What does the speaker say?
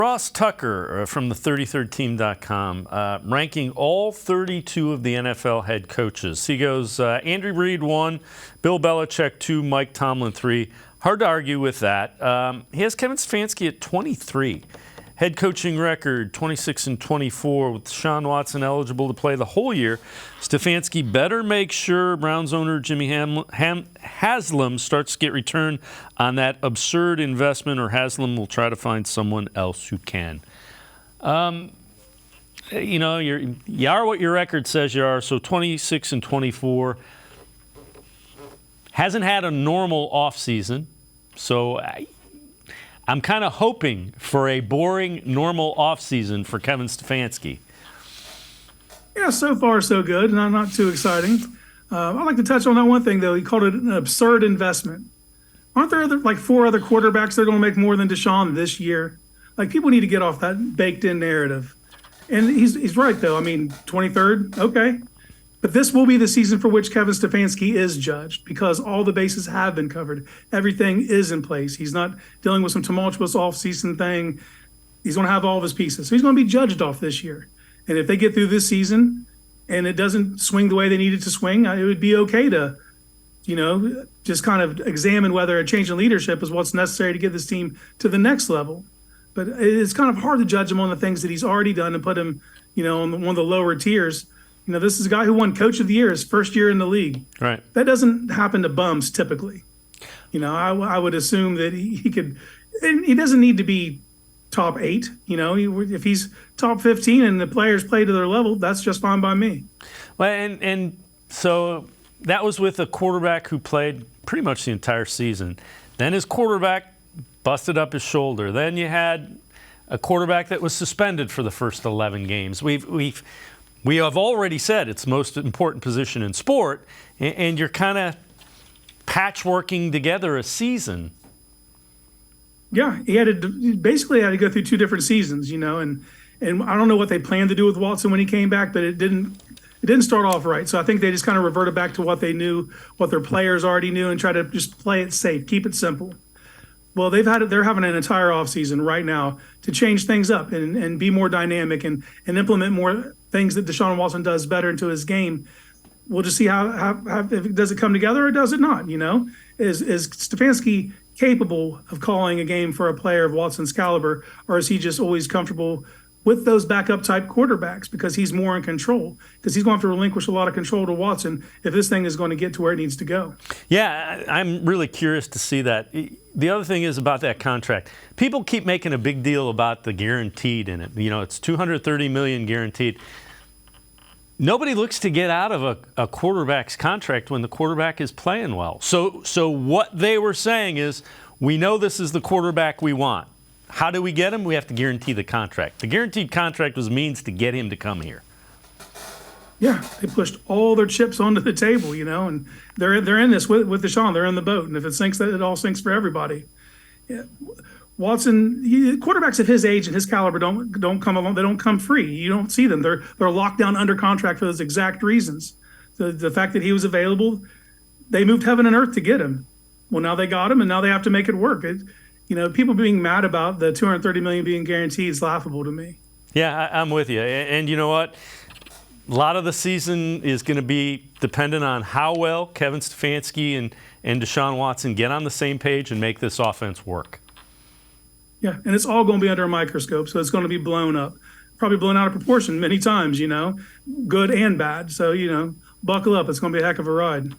Ross Tucker from the 33rdteam.com ranking all 32 of the NFL head coaches. He goes Andy Reid 1, Bill Belichick 2, Mike Tomlin 3. Hard to argue with that. He has Kevin Stefanski at 23. Head coaching record 26-24 with Deshaun Watson eligible to play the whole year. Stefanski better make sure Browns owner Jimmy Haslam starts to get return on that absurd investment, or Haslam will try to find someone else who can. You are what your record says you are. So 26-24. Hasn't had a normal offseason. So I'm kind of hoping for a boring, normal offseason for Kevin Stefanski. Yeah, so far so good, and not too exciting. I'd like to touch on that one thing, though. He called it an absurd investment. Aren't there four other quarterbacks that are going to make more than Deshaun this year? People need to get off that baked-in narrative. And he's right, though. I mean, 23rd, okay. But this will be the season for which Kevin Stefanski is judged, because all the bases have been covered. Everything is in place. He's not dealing with some tumultuous off-season thing. He's going to have all of his pieces. So he's going to be judged off this year. And if they get through this season and it doesn't swing the way they need it to swing, it would be okay to, just kind of examine whether a change in leadership is what's necessary to get this team to the next level. But it's kind of hard to judge him on the things that he's already done and put him, on one of the lower tiers. This is a guy who won Coach of the Year his first year in the league. Right. That doesn't happen to bums typically. I would assume that he could. And he doesn't need to be top 8. If he's top 15 and the players play to their level, that's just fine by me. Well, and so that was with a quarterback who played pretty much the entire season. Then his quarterback busted up his shoulder. Then you had a quarterback that was suspended for the first 11 games. We have already said it's the most important position in sport, and you're kind of patchworking together a season. Yeah, he had to basically had to go through 2 different seasons, and I don't know what they planned to do with Watson when he came back, but it didn't start off right. So I think they just kind of reverted back to what they knew, what their players already knew, and try to just play it safe, keep it simple. Well, they're having an entire offseason right now to change things up and be more dynamic and implement more things that Deshaun Watson does better into his game. We'll just see how if does it come together or does it not? Is Stefanski capable of calling a game for a player of Watson's caliber, or is he just always comfortable with those backup type quarterbacks because he's more in control? Because he's going to have to relinquish a lot of control to Watson if this thing is going to get to where it needs to go. Yeah, I'm really curious to see that. The other thing is about that contract. People keep making a big deal about the guaranteed in it. It's $230 million guaranteed. Nobody looks to get out of a quarterback's contract when the quarterback is playing well. So what they were saying is, we know this is the quarterback we want. How do we get him? We have to guarantee the contract. The guaranteed contract was means to get him to come here. Yeah, they pushed all their chips onto the table, and they're in this with Deshaun. They're in the boat, and if it sinks, it all sinks for everybody. Yeah. Watson, quarterbacks of his age and his caliber don't come along. They don't come free. You don't see them. They're locked down under contract for those exact reasons. The fact that he was available, they moved heaven and earth to get him. Well, now they got him, and now they have to make it work. People being mad about the $230 million being guaranteed is laughable to me. Yeah, I'm with you. And you know what? A lot of the season is going to be dependent on how well Kevin Stefanski and Deshaun Watson get on the same page and make this offense work. Yeah, and it's all going to be under a microscope, so it's going to be blown up. Probably blown out of proportion many times, good and bad. So, buckle up. It's going to be a heck of a ride.